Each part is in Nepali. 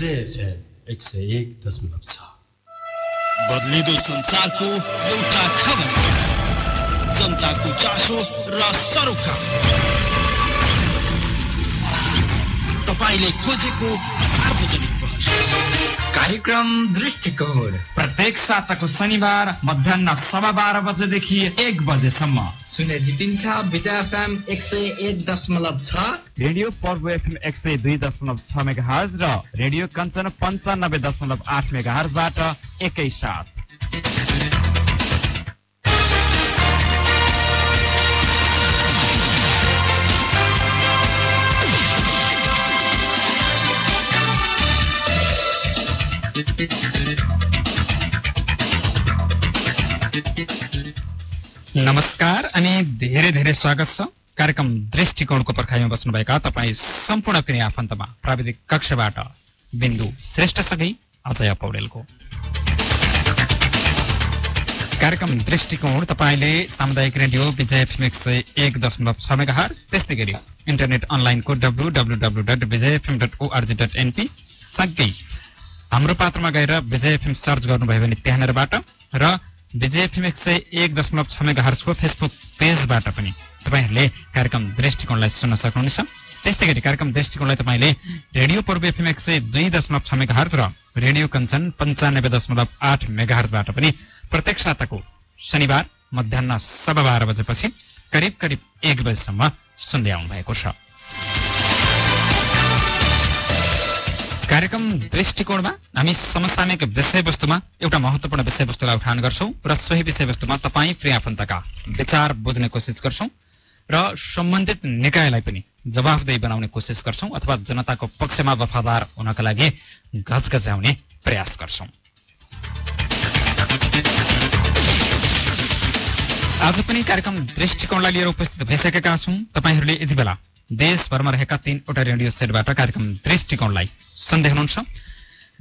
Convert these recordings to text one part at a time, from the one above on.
JFM 101.6 बदलिदो संसारको एउटा खबर, जनताको चासो र सरोकार, तपाईले खोजेको सार्वजनिक बहस कार्यक्रम दृष्टिकोण प्रत्येक साताको शनिबार मध्याह 12:15 बजेदेखि 1 बजेसम्म सुने जितिन्छ विजय एफएम 101.6, रेडियो पर्व एफएम 102.6 मेगाहर्ज र रेडियो कञ्चन 95.8 मेगाहर्जबाट एकैसाथ। नमस्कार अनि धेरै धेरै स्वागत छ कार्यक्रम दृष्टिकोणको पर्खाइमा बस्नुभएका तपाईँ सम्पूर्ण प्रिय आफन्तमा प्राविधिक कक्षबाट बिन्दु श्रेष्ठसँगै अजय पौडेलको कार्यक्रम दृष्टिकोण तपाईँले सामुदायिक रेडियो विजय एफएम 101.6 मेगाहर्ज, त्यस्तै गरी इन्टरनेट अनलाइनको www.vijayfm.org.np सँगै हाम्रो पात्रमा गएर विजय एफएम सर्च गर्नुभयो भने त्यहाँनिरबाट र विजय एफएम 101.6 मेगाहर्जको फेसबुक पेजबाट पनि तपाईहरूले कार्यक्रम दृष्टिकोणलाई सुन्न सक्नुहुनेछ। त्यस्तै गरी कार्यक्रम दृष्टिकोणलाई तपाईँले रेडियो पूर्व एफएम 102.6 मेगाहर्ज र रेडियो कञ्चन 95.8 मेगाहर्जबाट पनि प्रत्येक साताको शनिबार मध्याह 12:15 बजेपछि करिब 1 बजेसम्म सुन्दै आउनु भएको छ। कार्यक्रम दृष्टिकोणमा हामी समसामयिक विषयवस्तुमा एउटा महत्त्वपूर्ण विषयवस्तुलाई उठान गर्छौं र सोही विषयवस्तुमा तपाईँ प्रिय आफन्तका विचार बुझ्ने कोसिस गर्छौं र सम्बन्धित निकायलाई पनि जवाफदेही बनाउने कोसिस गर्छौं अथवा जनताको पक्षमा वफादार हुनका लागि गजगजाउने प्रयास गर्छौं। आज पनि कार्यक्रम दृष्टिकोणलाई लिएर उपस्थित भइसकेका छौं। तपाईहरूले यति बेला देशभरमा रहेका 3वटा रेडियो सेटबाट कार्यक्रम दृष्टिकोणलाई सुन्दै हुनुहुन्छ।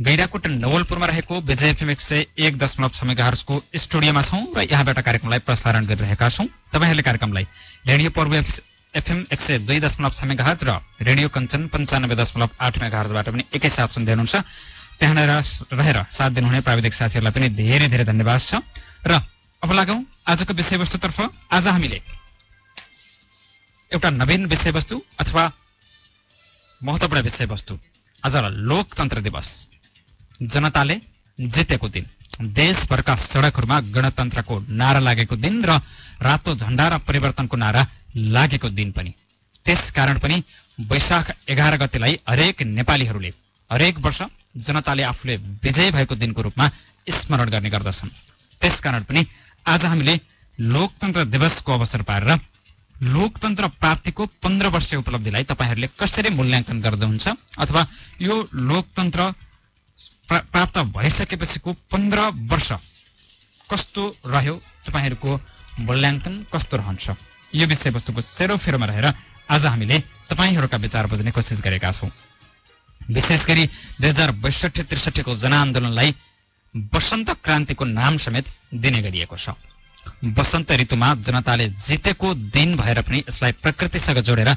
गैंडाकोट नवलपुरमा रहेको विजय एफएम 101.6 मेगाहर्जको स्टुडियोमा छौं र यहाँबाट कार्यक्रमलाई प्रसारण गरिरहेका छौं। तपाईहरूले कार्यक्रमलाई रेडियो पर्व एफएम 102.6 मेगाहर्ज र रेडियो कञ्चन 95.8 मेगाहर्जबाट पनि एकैसाथ सुन्दै हुनुहुन्छ। त्यहाँ रहेर साथ दिनुहुने प्राविधिक साथीहरूलाई पनि धेरै धेरै धन्यवाद छ। र अब लागौं आजको विषयवस्तुतर्फ। आज हामीले एउटा नवीन विषयवस्तु अथवा महत्त्वपूर्ण विषयवस्तु, आज लोकतन्त्र दिवस, जनताले जितेको दिन, देशभरका सडकहरूमा गणतन्त्रको नारा लागेको दिन र रातो झण्डा र परिवर्तनको नारा लागेको दिन पनि। त्यसकारण पनि वैशाख 11 गतेलाई हरेक नेपालीहरूले हरेक वर्ष जनताले आफूले विजय भएको दिनको रूपमा स्मरण गर्ने गर्दछन्। त्यसकारण पनि आज हामीले लोकतन्त्र दिवसको अवसर पारेर लोकतन्त्र प्राप्तिको 15 वर्षीय उपलब्धिलाई तपाईहरूले कसरी मूल्याङ्कन गर्नुहुन्छ अथवा यो लोकतन्त्र प्राप्त भइसकेपछिको 15 वर्ष कस्तो रह्यो, तपाईँहरूको मूल्याङ्कन कस्तो रहन्छ, यो विषयवस्तुको सेरोफेरोमा रहेर आज हामीले तपाईँहरूका विचार बुझ्ने कोसिस गरेका छौं। विशेष गरी 2062-63 को जनआन्दोलनलाई वसन्त क्रान्तिको नाम समेत दिने गरिएको छ। वसन्त ऋतुमा जनताले जितेको दिन भएर पनि यसलाई प्रकृतिसँग जोडेर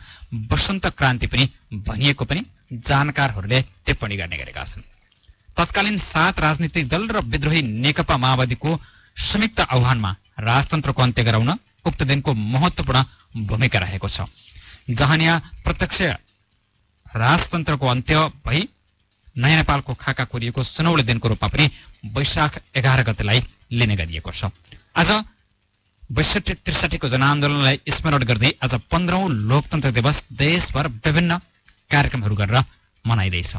वसन्त क्रान्ति पनि भनिएको पनि जानकारहरूले टिप्पणी गर्ने गरेका छन्। तत्कालीन 7 राजनीतिक दल र विद्रोही नेकपा माओवादीको संयुक्त आह्वानमा राजतन्त्रको अन्त्य गराउन उक्त दिनको महत्त्वपूर्ण भूमिका रहेको छ। जहाँ यहाँ प्रत्यक्ष राजतन्त्रको अन्त्य भई नयाँ नेपालको खाका कोरिएको सुनौले दिनको रूपमा पनि वैशाख 11 गतेलाई लिने गरिएको छ। आज 62-63 को जनआन्दोलनलाई स्मरण गर्दै आज 15औं लोकतन्त्र दिवस देशभर विभिन्न कार्यक्रमहरू गरेर मनाइँदैछ।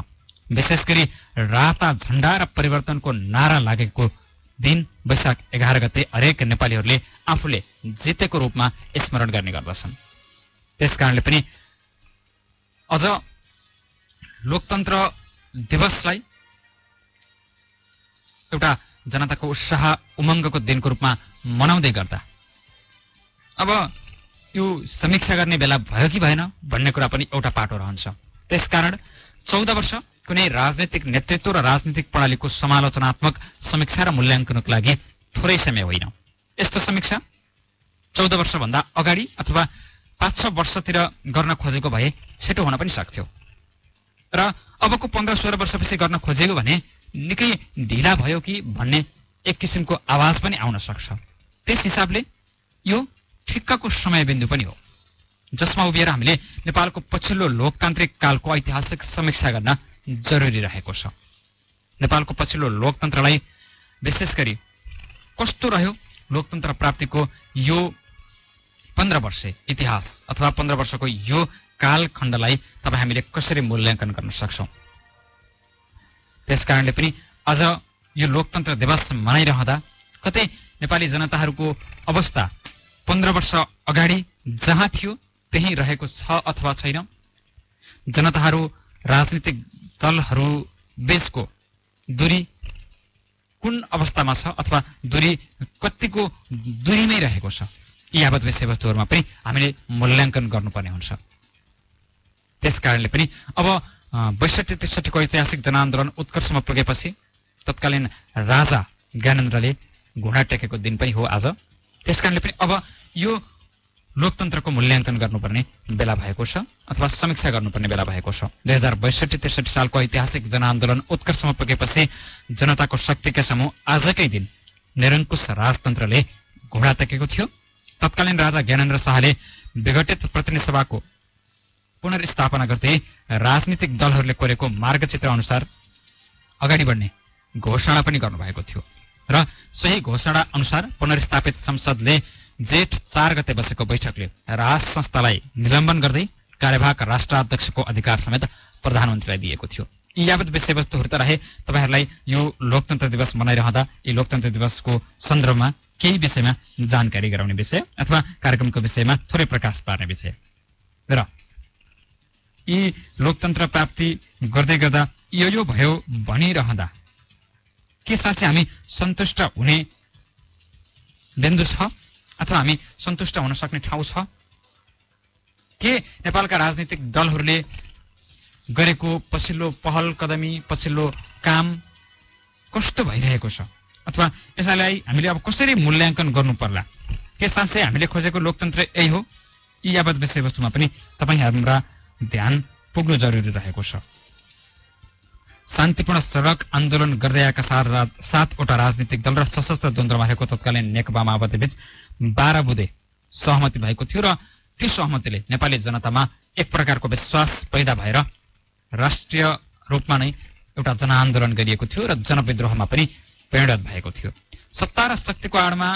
विशेष गरी राता झण्डा र परिवर्तनको नारा लागेको दिन वैशाख 11 गते हरेक नेपालीहरूले आफूले जितेको रूपमा स्मरण गर्ने गर्दछन्। त्यसकारणले पनि अझ लोकतन्त्र दिवसलाई एउटा जनताको उत्साह उमङ्गको दिनको रूपमा मनाउँदै गर्दा अब यो समीक्षा गर्ने बेला भयो कि भएन भन्ने कुरा पनि एउटा पाटो रहन्छ। त्यसकारण 14 वर्ष कुनै राजनीतिक नेतृत्व र राजनीतिक प्रणालीको समालोचनात्मक समीक्षा र मूल्याङ्कनको लागि थोरै समय होइन। यस्तो समीक्षा 14 वर्षभन्दा अगाडि अथवा 5-6 वर्षतिर गर्न खोजेको भए छिटो हुन पनि सक्थ्यो। र अबको 15-16 वर्षपछि गर्न खोजेको भने निकै ढिला भयो कि भन्ने एक किसिमको आवाज पनि आउन सक्छ। त्यस हिसाबले यो ठिक्कको समयबिन्दु पनि हो जसमा उभिएर हामीले नेपालको पछिल्लो लोकतान्त्रिक कालको ऐतिहासिक समीक्षा गर्न जरुरी रहेको छ। नेपालको पछिल्लो लोकतन्त्रलाई विशेष गरी कस्तो रह्यो, लोकतन्त्र प्राप्तिको यो 15 वर्ष इतिहास अथवा 15 वर्षको यो कालखण्डलाई तपाईँ हामीले कसरी मूल्याङ्कन गर्न सक्छौं। त्यसकारणले पनि आज यो लोकतन्त्र दिवस मनाइरहँदा कतै नेपाली जनताहरूको अवस्था 15 वर्ष अगाडि जहाँ थियो त्यही रहेको छ अथवा छैन, जनताहरू राजनीतिक दलहरू बीचको दूरी कुन अवस्थामा छ अथवा दूरी कतिको दूरीमै रहेको छ, यी यावत विषयवस्तुहरूमा पनि हामीले मूल्याङ्कन गर्नुपर्ने हुन्छ। त्यसकारणले पनि अब 62-63 को ऐतिहासिक जनआन्दोलन उत्कर्षमा पुगेपछि तत्कालीन राजा ज्ञानेन्द्रले घुँडा टेकेको दिन पनि हो आज। त्यसकारणले पनि अब यो लोकतन्त्रको मूल्याङ्कन गर्नुपर्ने बेला भएको छ अथवा समीक्षा गर्नुपर्ने बेला भएको छ। 2062-63 सालको ऐतिहासिक जनआन्दोलन उत्कर्षमा पुगेपछि जनताको शक्तिका समूह आजकै दिन निरङ्कुश राजतन्त्रले घुँडा टेकेको थियो। तत्कालीन राजा ज्ञानेन्द्र शाहले विघटित प्रतिनिधि सभाको पुनर्स्थापना गर्दै राजनीतिक दलहरूले कोरेको मार्गचित्र अनुसार अगाडि बढ्ने घोषणा पनि गर्नुभएको थियो र सोही घोषणा अनुसार पुनर्स्थापित संसदले जेठ 4 गते बसेको बैठकले राज संस्थालाई निलम्बन गर्दै कार्यवाहक राष्ट्राध्यक्षको अधिकार समेत प्रधानमन्त्रीलाई दिएको थियो। यी यावत विषयवस्तुहरू त रहे। तपाईहरुलाई यो लोकतन्त्र दिवस मनाइरहँदा यी लोकतन्त्र दिवसको सन्दर्भमा केही विषयमा जानकारी गराउने विषय अथवा कार्यक्रमको विषयमा थोरै प्रकाश पार्ने विषय र यी लोकतन्त्र प्राप्ति गर्दै गर्दा यो भयो भनिरहँदा के साँच्चै हामी सन्तुष्ट हुने बिन्दु छ अथवा हामी सन्तुष्ट हुन सक्ने ठाउँ छ? के नेपालका राजनीतिक दलहरूले गरेको पछिल्लो पहल कदमी पछिल्लो काम कस्तो भइरहेको छ अथवा यसलाई हामीले अब कसरी मूल्याङ्कन गर्नु पर्ला? के साँच्चै हामीले खोजेको लोकतन्त्र यही हो? यी यावत विषयवस्तुमा पनि तपाईँ हाम्रा ध्यान पुग्नु जरुरी रहेको छ। शान्तिपूर्ण सडक आन्दोलन गर्दै आएका 7वटा राजनीतिक दल र सशस्त्र द्वन्द्वमा रहेको तत्कालीन नेकपा माओवादी बीच 12 बुँदे सहमति भएको थियो र त्यो सहमतिले नेपाली जनतामा एक प्रकारको विश्वास पैदा भएर राष्ट्रिय रूपमा नै एउटा जनआन्दोलन गरिएको थियो र जनविद्रोहमा पनि परिणत भएको थियो। सत्ता र शक्तिको आडमा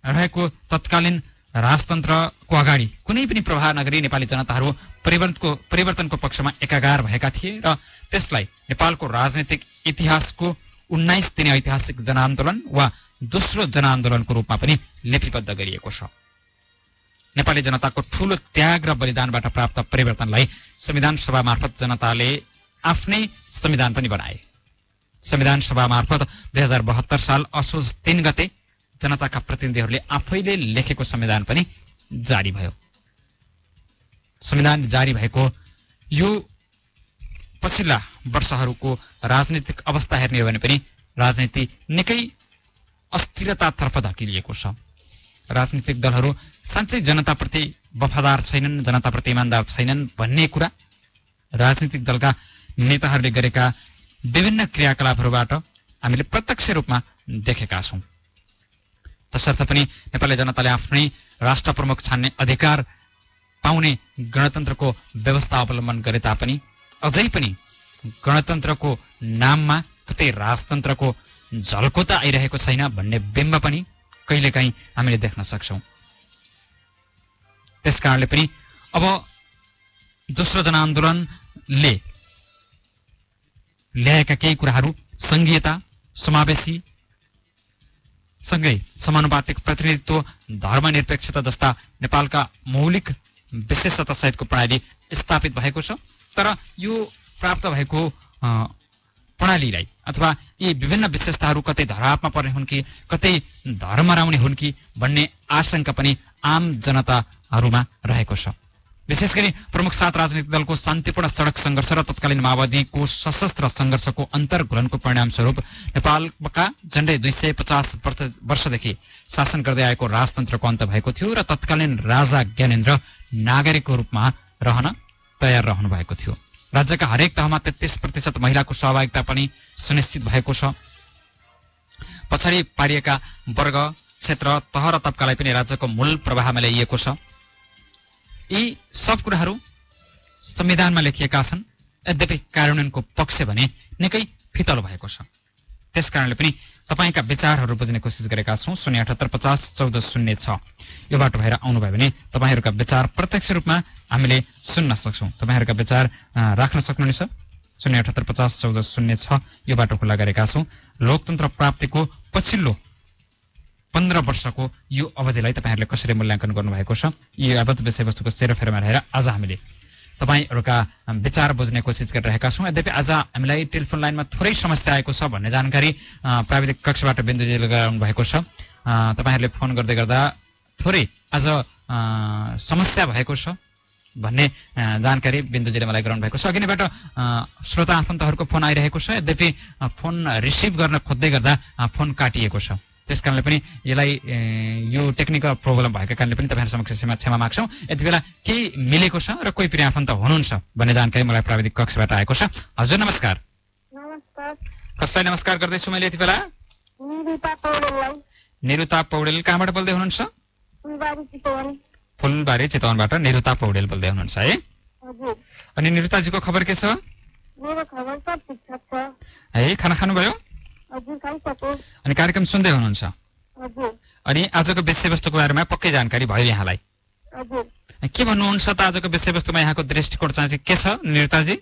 रहेको तत्कालीन राजतन्त्रको अगाडि कुनै पनि प्रभाव नगरी नेपाली जनताहरू परिवर्तनको पक्षमा एकाकार भएका थिए र त्यसलाई नेपालको राजनीतिक इतिहासको 19 दिने ऐतिहासिक जनआन्दोलन वा दोस्रो जनआन्दोलनको रूपमा पनि लिपिबद्ध गरिएको छ। नेपाली जनताको ठूलो त्याग र बलिदानबाट प्राप्त परिवर्तनलाई संविधान सभा मार्फत जनताले आफ्नै संविधान पनि बनाए। संविधान सभा मार्फत 2072 साल असोज 3 गते जनताका प्रतिनिधिहरूले आफैले लेखेको संविधान पनि जारी भयो। संविधान जारी भएको यो पछिल्ला वर्षहरूको राजनीतिक अवस्था हेर्ने हो भने पनि राजनीति निकै अस्थिरतातर्फ धकिलिएको छ। राजनीतिक दलहरू साँच्चै जनताप्रति वफादार छैनन्, जनताप्रति इमानदार छैनन् भन्ने कुरा राजनीतिक दलका नेताहरूले गरेका विभिन्न क्रियाकलापहरूबाट हामीले प्रत्यक्ष रूपमा देखेका छौं। तसर्थ पनि नेपाली जनताले आफ्नै राष्ट्र प्रमुख छान्ने अधिकार पाउने गणतन्त्रको व्यवस्था अवलम्बन गरे तापनि अझै पनि गणतन्त्रको नाममा कतै राजतन्त्रको झल्को त आइरहेको छैन भन्ने बिम्ब पनि कहिलेकाहीँ हामीले देख्न सक्छौं। त्यसकारणले पनि अब दोस्रो जनआन्दोलनले ल्याएका केही कुराहरू संघीयता, समावेशी सँगै समानुपातिक प्रतिनिधित्व, धर्मनिरपेक्षता जस्ता नेपालका मौलिक विशेषता सहितको प्रणाली स्थापित भएको छ। तर यो प्राप्त भएको प्रणालीलाई अथवा यी विभिन्न विशेषताहरू कतै धरापमा पर्ने हुन् कि कतै धर्मराउने हुन् कि भन्ने आशंका पनि आम जनताहरूमा रहेको छ। विशेष गरी प्रमुख 7 राजनीतिक दलको शान्तिपूर्ण सडक संघर्ष र तत्कालीन माओवादीको सशस्त्र संघर्षको अन्तर्घुलनको परिणामस्वरूप नेपालका झण्डै 250 वर्षदेखि शासन गर्दै आएको राजतन्त्रको अन्त भएको थियो र तत्कालीन राजा ज्ञानेन्द्र नागरिकको रूपमा रहन तयार रहनु भएको थियो। राज्यका हरेक तहमा 33% महिलाको सहभागिता पनि सुनिश्चित भएको छ। पछाडि पारिएका वर्ग, क्षेत्र, तह र तबकालाई पनि राज्यको मूल प्रवाहमा ल्याइएको छ। यी सब कुराहरू संविधानमा लेखिएका छन्, यद्यपि कार्यान्वयनको पक्ष भने निकै फितलो भएको छ। त्यसकारणले पनि तपाईका विचारहरू बुझ्ने कोसिस गरेका छौं। 078501406 यो बाटो भएर आउनुभयो भने तपाईहरूका विचार प्रत्यक्ष रूपमा हामीले सुन्न सक्छौं। तपाईहरूका विचार राख्न सक्नुहुनेछ। 078501406 यो बाटो खुला गरेका छौं। लोकतन्त्र प्राप्तिको पछिल्लो 15 वर्षको यो अवधिलाई तपाईहरूले कसरी मूल्याङ्कन गर्नुभएको छ, यो यावत विषयवस्तुको सेरोफेरोमा रहेर आज हामीले तपाईहरूका विचार बुझ्ने कोसिस गरिरहेका छौं। यद्यपि आज हामीलाई टेलिफोन लाइनमा थोरै समस्या आएको छ भन्ने जानकारी प्राविधिक कक्षबाट बिन्दुजीले गराउनु भएको छ। तपाईहरूले फोन गर्दै गर्दा थोरै आज समस्या भएको छ भन्ने जानकारी बिन्दुजीले मलाई गराउनु भएको छ। अघि नैबाट श्रोता आफन्तहरूको फोन आइरहेको छ, यद्यपि फोन रिसिभ गर्न खोज्दै गर्दा फोन काटिएको छ। त्यसकारणले पनि यसलाई यो टेक्निकल प्रब्लम भएको कारणले पनि तपाईहरु समक्ष क्षमा माग्छौं। यति बेला केही मिलेको छ र कोही प्रिय आफन्त हुनुहुन्छ भन्ने जानकारी मलाई प्राविधिक कक्षबाट आएको छ। हजुर नमस्कार। नमस्कार। कसलाई नमस्कार गर्दैछु मैले यति बेला? निरुता पौडेल। कहाँबाट बोल्दै हुनुहुन्छ? फुलबारी चितवनबाट निरुता पौडेल बोल्दै हुनुहुन्छ है? हजुर। अनि निरुताजीको खबर के छ? मेरो खबर सब ठिकठाक छ। है, खाना खानुभयो? हजुर, खाइसके। अनि कार्यक्रम सुन्दै हुनुहुन्छ? हजुर। अनि आजको विषयवस्तुको बारेमा पक्कै जानकारी भयो यहाँलाई? हजुर। के भन्नुहुन्छ त आजको विषयवस्तुमा यहाँको दृष्टिकोण चाहिँ के छ निरुताजी?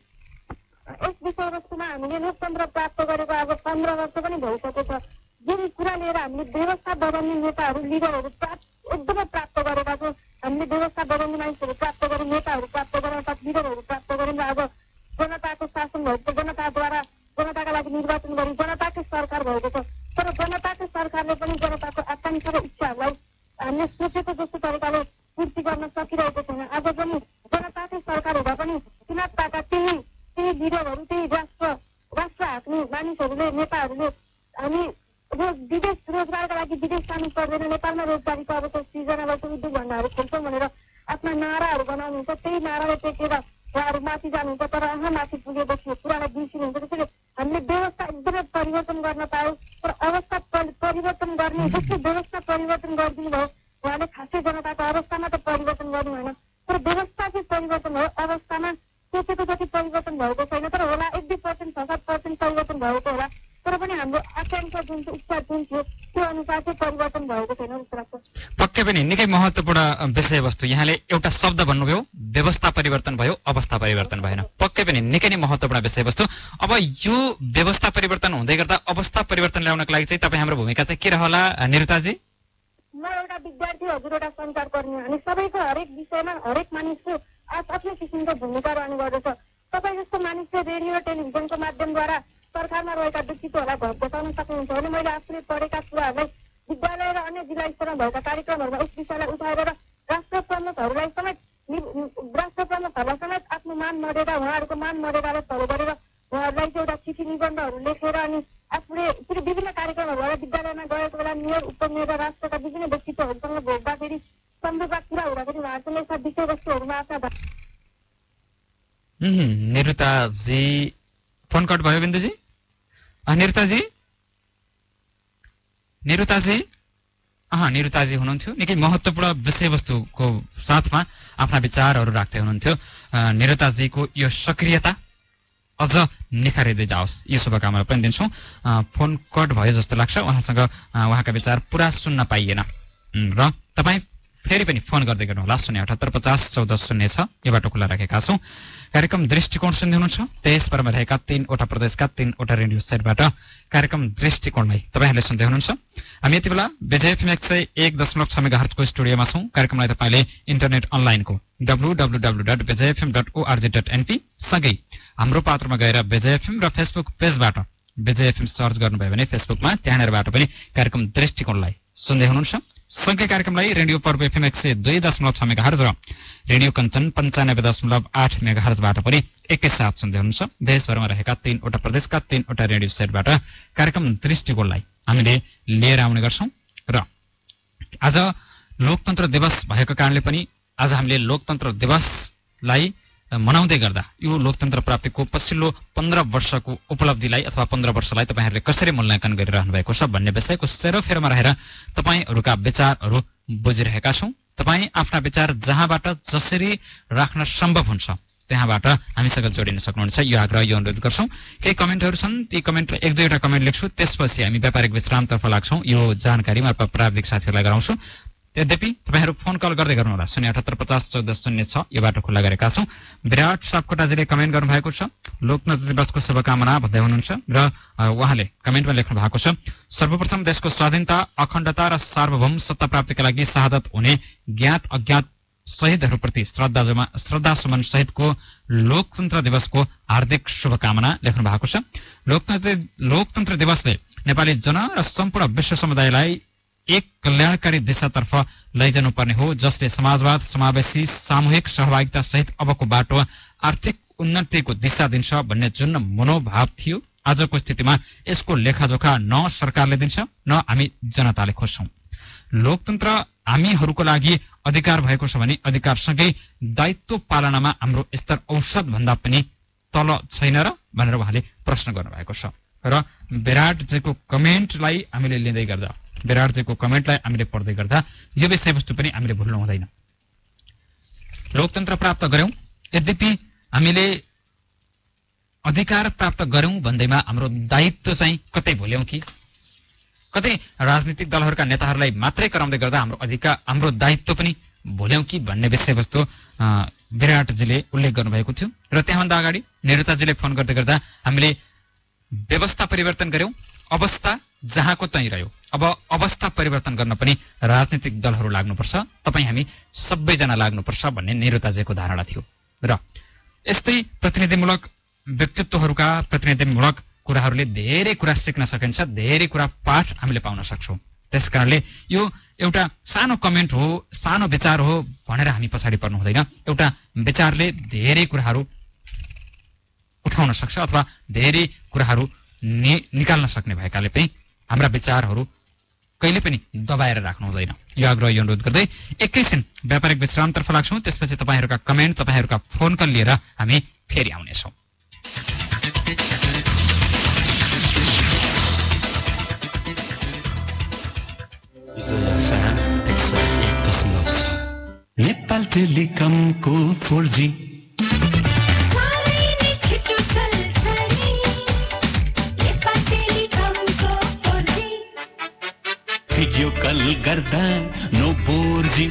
यस विषयवस्तुमा हामीले लोकतन्त्र प्राप्त गरेको अब 15 वर्ष पनि भइसकेको छ। जुन कुरा लिएर हामीले व्यवस्था बदल्ने नेताहरू, लिडरहरू एकदमै प्राप्त गरेका छौँ। हामीले व्यवस्था बदल्ने मानिसहरू प्राप्त गऱ्यौँ, नेताहरू प्राप्त गऱ्यौँ, लिडरहरू प्राप्त गऱ्यौँ र अब जनताको शासन भएको छ, जनताद्वारा जनताका लागि निर्वाचन गरी जनताकै सरकार भएको छ। तर जनताकै सरकारले पनि जनताको आकांक्षा र इच्छाहरूलाई हामीले सोचेको जस्तो तरिकाले पूर्ति गर्न सकिरहेको छैन। आज पनि जनताकै सरकार हुँदा पनि चुनावका त्यही लिडरहरू, त्यही राष्ट्र हाँक्ने मानिसहरूले, नेताहरूले हामी विदेश रोजगारका लागि विदेश जानु पर्दैन, नेपालमा रोजगारीको अवसर सृजना गर्छ, उद्योग धन्दाहरू खोल्छौँ भनेर आफ्ना नाराहरू बनाउनुहुन्छ। त्यही नाराले टेकेर उहाँहरू माथि जानुहुन्छ, तर माथि पुगेपछि कुरालाई बिर्सिनुहुन्छ। त्यसैले हामीले व्यवस्था एकदमै परिवर्तन गर्न पायौँ, तर अवस्था परिवर्तन गर्ने जस्तो व्यवस्था परिवर्तन गरिदिनु भयो। उहाँले खासै जनताको अवस्थामा त परिवर्तन गर्नु भएन, तर व्यवस्था चाहिँ परिवर्तन भयो। अवस्थामा सोचेको जति परिवर्तन भएको छैन, तर होला 1-2%, 6-7% परिवर्तन भएको होला। तर पनि हाम्रो आकांक्षा जुन थियो, इच्छा जुन थियो, त्यो अनुसार चाहिँ परिवर्तन भएको छैन जस्तो लाग्छ। पक्कै पनि निकै महत्त्वपूर्ण विषयवस्तु यहाँले एउटा शब्द भन्नुभयो, व्यवस्था परिवर्तन भयो, अवस्था परिवर्तन भएन। पक्कै पनि निकै नै महत्त्वपूर्ण विषयवस्तु। अब यो व्यवस्था परिवर्तन हुँदै गर्दा अवस्था परिवर्तन ल्याउनको लागि चाहिँ तपाईँ हाम्रो भूमिका चाहिँ के रहला निरुताजी? म एउटा विद्यार्थी, हजुर एउटा सञ्चारकर्मी, अनि सबैको हरेक विषयमा हरेक मानिसको आफ्नै किसिमको भूमिका रहने गर्दछ। तपाईँ जस्तो मानिसले रेडियो र टेलिभिजनको माध्यमद्वारा सरकारमा रहेका व्यक्तित्वहरूलाई घर बचाउन सक्नुहुन्छ भने मैले आफूले पढेका कुराहरूलाई विद्यालय र अन्य जिल्ला स्तरमा भएका कार्यक्रमहरूमा उस विषयलाई उठाएर राष्ट्र प्रमुखहरूलाई समेत आफ्नो मान मर्यादा, उहाँहरूको मान मर्यादालाई फलो गरेर उहाँहरूलाई चाहिँ एउटा चिठी निबन्धहरू लेखेर अनि आफूले फेरि विभिन्न कार्यक्रमहरूबाट विद्यालयमा गएको बेला मेयर, उपमेयर र राष्ट्रका विभिन्न व्यक्तित्वहरूसँग भेट्दाखेरि सम्झौता कुरा हुँदाखेरि उहाँहरूसँग यस्ता विषयवस्तुहरूमा आफ्ना निरुताजी फोन कट भयो बिन्दुजी? निरुताजी हुनुहुन्थ्यो। निकै महत्त्वपूर्ण विषयवस्तुको साथमा आफ्ना विचारहरू राख्दै हुनुहुन्थ्यो। निरुताजीको यो सक्रियता अझ निखारिँदै जाओस् यो शुभकामना पनि दिन्छौँ। फोन कट भयो जस्तो लाग्छ, उहाँका विचार पुरा सुन्न पाइएन र तपाईँ फेरि पनि फोन गर्दै गर्नुहोला। 078501406 यो बाटो खुला राखेका छौँ। कार्यक्रम दृष्टिकोण सुन्दै हुनुहुन्छ। देशभरमा रहेका 3वटा प्रदेशका 3वटा रेडियो सेटबाट कार्यक्रम दृष्टिकोणलाई तपाईँहरूले सुन्दै हुनुहुन्छ। हामी यति बेला BJFM 101.6 मेगाहर्जको स्टुडियोमा छौँ। कार्यक्रमलाई तपाईँले इन्टरनेट अनलाइनको www.bjfm.org.np सँगै हाम्रो पात्रमा गएर BJFM र फेसबुक पेजबाट BJFM सर्च गर्नुभयो भने फेसबुकमा त्यहाँनिरबाट पनि कार्यक्रम दृष्टिकोणलाई सुन्दै हुनुहुन्छ। सँगै कार्यक्रमलाई रेडियो पर्व FM 102.6 मेगाहर्ज र रेडियो कञ्चन 95.8 मेगाहर्जबाट पनि एकैसाथ सुन्दै हुनुहुन्छ। देशभरमा रहेका 3वटा प्रदेशका 3वटा रेडियो सेटबाट कार्यक्रम दृष्टिकोणलाई हामीले लिएर आउने गर्छौँ। र आज लोकतन्त्र दिवस भएको कारणले पनि आज हामीले लोकतन्त्र दिवसलाई मनाउँदै गर्दा यो लोकतन्त्र प्राप्तिको पछिल्लो 15 वर्षको उपलब्धिलाई अथवा 15 वर्षलाई तपाईहरुले कसरी मूल्याङ्कन गरिरहनु भएको छ भन्ने विषयको सेरोफेरोमा रहेर तपाईहरुका विचारहरू बुझिरहेका छौं। तपाई आफ्ना विचार जहाँबाट जसरी राख्न सम्भव हुन्छ त्यहाँबाट हामीसँग जोडिन सक्नुहुन्छ यो आग्रह यो अनुरोध गर्छौं। केही कमेन्टहरू छन्, ती कमेन्ट एक दुईवटा कमेन्ट लेख्छु, त्यसपछि हामी व्यापारिक विश्रामतर्फ लाग्छौं। यो जानकारी म प्राविधिक साथीहरुलाई गराउँछु। यद्यपि तपाईहरु फोन कल गर्दै गर्नुहोला 078501406 यो बाटो खुल्ला गरेका छौं। विराट सापकोटाजीले कमेन्ट गर्नुभएको छ, लोकतन्त्र दिवसको शुभकामना भन्दै हुनुहुन्छ र उहाँले कमेन्टमा लेख्नु भएको छ, सर्वप्रथम देशको स्वाधीनता, अखण्डता र सार्वभौम सत्ता प्राप्तिका लागि शहादत हुने ज्ञात अज्ञात शहीदहरूप्रति श्रद्धासुमन सहितको लोकतन्त्र दिवसको हार्दिक शुभकामना लेख्नु भएको छ। लोकतन्त्र दिवसले नेपाली जन र सम्पूर्ण विश्व समुदायलाई एक कल्याणकारी दिशातर्फ लैजानुपर्ने हो, जसले समाजवाद, समावेशी, सामूहिक सहभागिता सहित अबको बाटो आर्थिक उन्नतिको दिशा दिन्छ भन्ने जुन मनोभाव थियो, आजको स्थितिमा यसको लेखाजोखा न सरकारले दिन्छ न हामी जनताले खोज्छौं। लोकतन्त्र हामीहरूको लागि अधिकार भएको छ भने अधिकारसँगै दायित्व पालनामा हाम्रो स्तर औसत भन्दा पनि तल छैन र भनेर उहाँले प्रश्न गर्नुभएको छ। र विराटजीको कमेन्टलाई हामीले लिँदै गर्दा विराटजीको कमेन्टलाई हामीले पढ्दै गर्दा यो विषयवस्तु पनि हामीले भुल्नु हुँदैन। लोकतन्त्र प्राप्त गर्यौं, यद्यपि हामीले अधिकार प्राप्त गर्यौं भन्दैमा हाम्रो दायित्व चाहिँ कतै भुल्यौं कि, कतै राजनीतिक दलहरूका नेताहरूलाई मात्रै कराउँदै गर्दा हाम्रो दायित्व पनि भुल्यौं कि भन्ने विषयवस्तु विराटजीले उल्लेख गर्नुभएको थियो। र त्यहाँभन्दा अगाडि निरुताजीले फोन गर्दै गर्दा हामीले व्यवस्था परिवर्तन गर्यौं, अवस्था जहाँको त्यही रह्यो, अब अवस्था परिवर्तन गर्न पनि राजनीतिक दलहरू लाग्नुपर्छ, तपाई हामी सबैजना लाग्नुपर्छ भन्ने निरुताजीको धारणा थियो। र यस्तै प्रतिनिधिमूलक व्यक्तित्वहरूका प्रतिनिधिमूलक कुराहरूले धेरै कुरा सिक्न सकिन्छ, धेरै कुरा पाठ हामीले पाउन सक्छौं। त्यसकारणले यो एउटा सानो कमेन्ट हो, सानो विचार हो भनेर हामी पछाडि पर्नु हुँदैन। एउटा विचारले धेरै कुराहरू उठाउन सक्छ अथवा धेरै कुराहरू निकाल्न सक्ने भएकाले पनि हाम्रा विचारहरू कहिले पनि दबाएर राख्नु हुँदैन। यो आग्रह यो अनुरोध गर्दै एकैछिन व्यापारिक विश्रामतर्फ लाग्छौं। त्यसपछि तपाईहरुका कमेन्ट, तपाईहरुका फोन कल लिएर हामी फेरि आउनेछौं। नेपाल टेलिकमको 4G भिडियो कल गर्दा नो बोर्जी,